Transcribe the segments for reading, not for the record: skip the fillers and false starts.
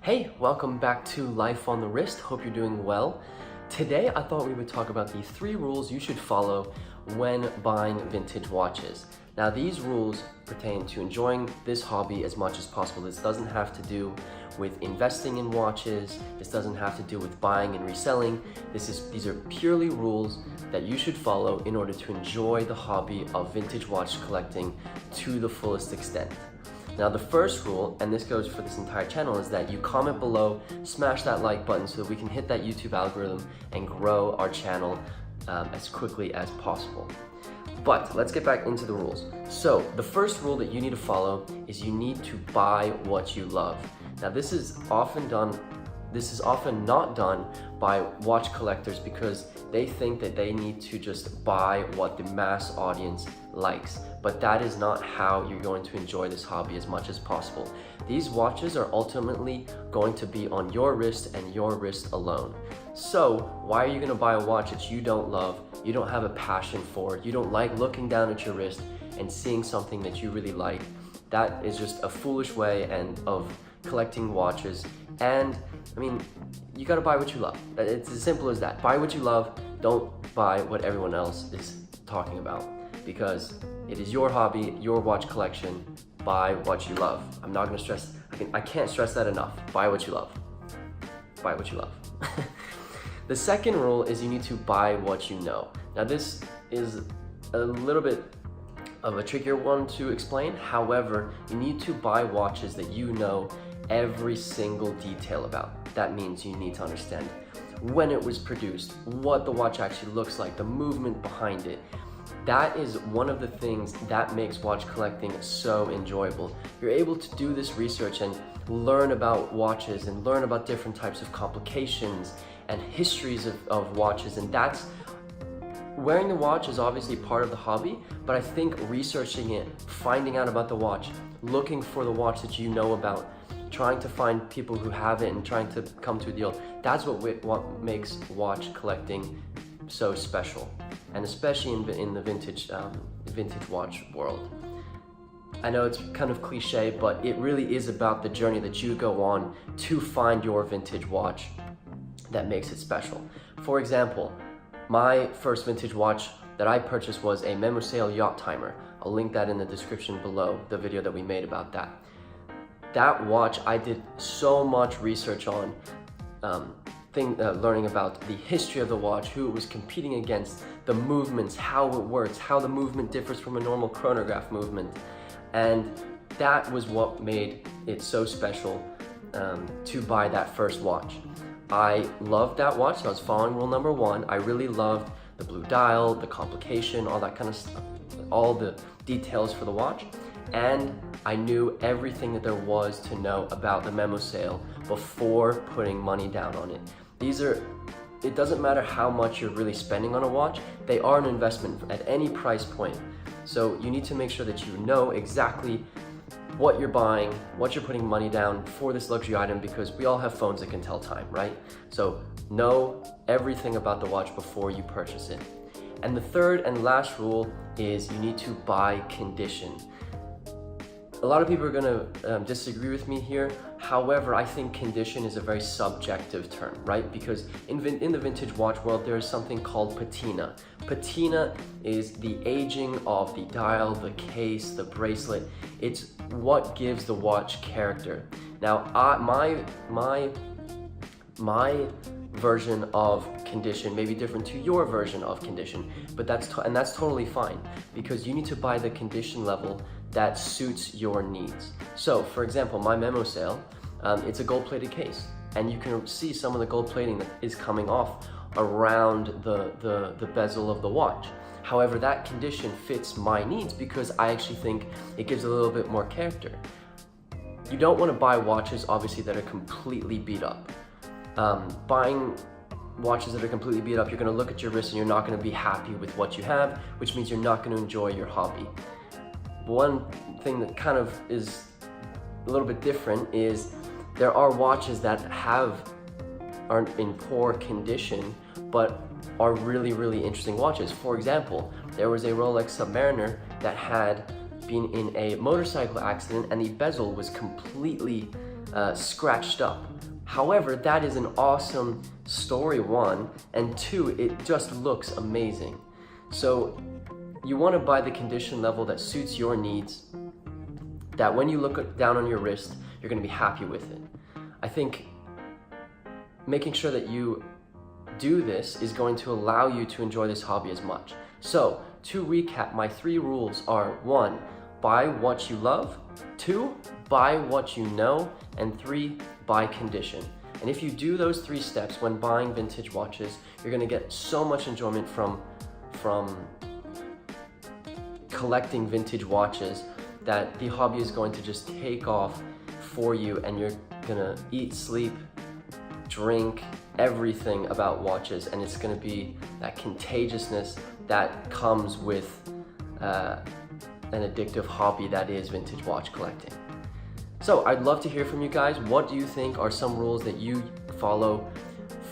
Hey, welcome back to Life on the Wrist. Hope you're doing well. Today, I thought we would talk about the 3 rules you should follow when buying vintage watches. Now, these rules pertain to enjoying this hobby as much as possible. This doesn't have to do with investing in watches. This doesn't have to do with buying and reselling. These are purely rules that you should follow in order to enjoy the hobby of vintage watch collecting to the fullest extent. Now, the first rule, and this goes for this entire channel, is that you comment below, smash that like button so that we can hit that YouTube algorithm and grow our channel as quickly as possible. But let's get back into the rules. So the first rule that you need to follow is you need to buy what you love. Now, this is often not done by watch collectors because they think that they need to just buy what the mass audience likes. But that is not how you're going to enjoy this hobby as much as possible. These watches are ultimately going to be on your wrist and your wrist alone. So why are you gonna buy a watch that you don't love, you don't have a passion for, you don't like looking down at your wrist and seeing something that you really like? That is just a foolish way of collecting watches. And I mean, you gotta buy what you love. It's as simple as that. Buy what you love, don't buy what everyone else is talking about, because it is your hobby, your watch collection. Buy what you love. I'm not gonna stress, I can't stress that enough. Buy what you love. Buy what you love. The second rule is you need to buy what you know. Now, this is a little bit of a trickier one to explain. However, you need to buy watches that you know every single detail about. That means you need to understand when it was produced, what the watch actually looks like, the movement behind it. That is one of the things that makes watch collecting so enjoyable. You're able to do this research and learn about watches and learn about different types of complications and histories of watches, and that's wearing the watch is obviously part of the hobby, but I think researching it, finding out about the watch, looking for the watch that you know about, trying to find people who have it and trying to come to a deal, that's what makes watch collecting so special, and especially in the vintage watch world. I know it's kind of cliche, but it really is about the journey that you go on to find your vintage watch that makes it special. For example, my first vintage watch that I purchased was a Memosail yacht timer. I'll link that in the description below, the video that we made about that. That watch I did so much research on, learning about the history of the watch, who it was competing against, the movements, how it works, how the movement differs from a normal chronograph movement. And that was what made it so special to buy that first watch. I loved that watch, so I was following rule number 1. I really loved the blue dial, the complication, all that kind of stuff, all the details for the watch. And I knew everything that there was to know about the Memosail before putting money down on it. It doesn't matter how much you're really spending on a watch, they are an investment at any price point. So you need to make sure that you know exactly what you're buying, what you're putting money down for this luxury item, because we all have phones that can tell time, right? So know everything about the watch before you purchase it. And the third and last rule is you need to buy condition. A lot of people are gonna disagree with me here. However, I think condition is a very subjective term, right? Because in the vintage watch world, there is something called patina. Patina is the aging of the dial, the case, the bracelet. It's what gives the watch character. Now, my version of condition may be different to your version of condition, but that's totally fine, because you need to buy the condition level that suits your needs. So, for example, my Memosail, it's a gold-plated case, and you can see some of the gold plating that is coming off around the bezel of the watch. However, that condition fits my needs because I actually think it gives a little bit more character. You don't want to buy watches, obviously, that are completely beat up. Buying watches that are completely beat up, you're going to look at your wrist and you're not going to be happy with what you have, which means you're not going to enjoy your hobby. One thing that kind of is a little bit different is there are watches that aren't in poor condition, but are really, really interesting watches. For example, there was a Rolex Submariner that had been in a motorcycle accident and the bezel was completely scratched up. However, that is an awesome story, one, and two, it just looks amazing. So you want to buy the condition level that suits your needs, that when you look down on your wrist, you're going to be happy with it. I think making sure that you do this is going to allow you to enjoy this hobby as much. So to recap, my 3 rules are: 1, buy what you love; 2, buy what you know; and 3, buy condition. And if you do those 3 steps when buying vintage watches, you're going to get so much enjoyment from collecting vintage watches that the hobby is going to just take off for you, and you're gonna eat, sleep, drink, everything about watches, and it's gonna be that contagiousness that comes with an addictive hobby that is vintage watch collecting. So I'd love to hear from you guys. What do you think are some rules that you follow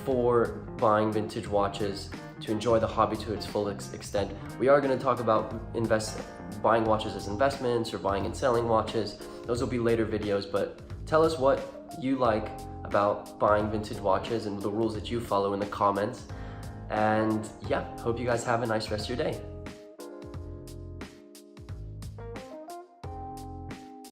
for buying vintage watches to enjoy the hobby to its full extent? We are going to talk about buying watches as investments or buying and selling watches. Those will be later videos, but tell us what you like about buying vintage watches and the rules that you follow in the comments. And yeah, hope you guys have a nice rest of your day.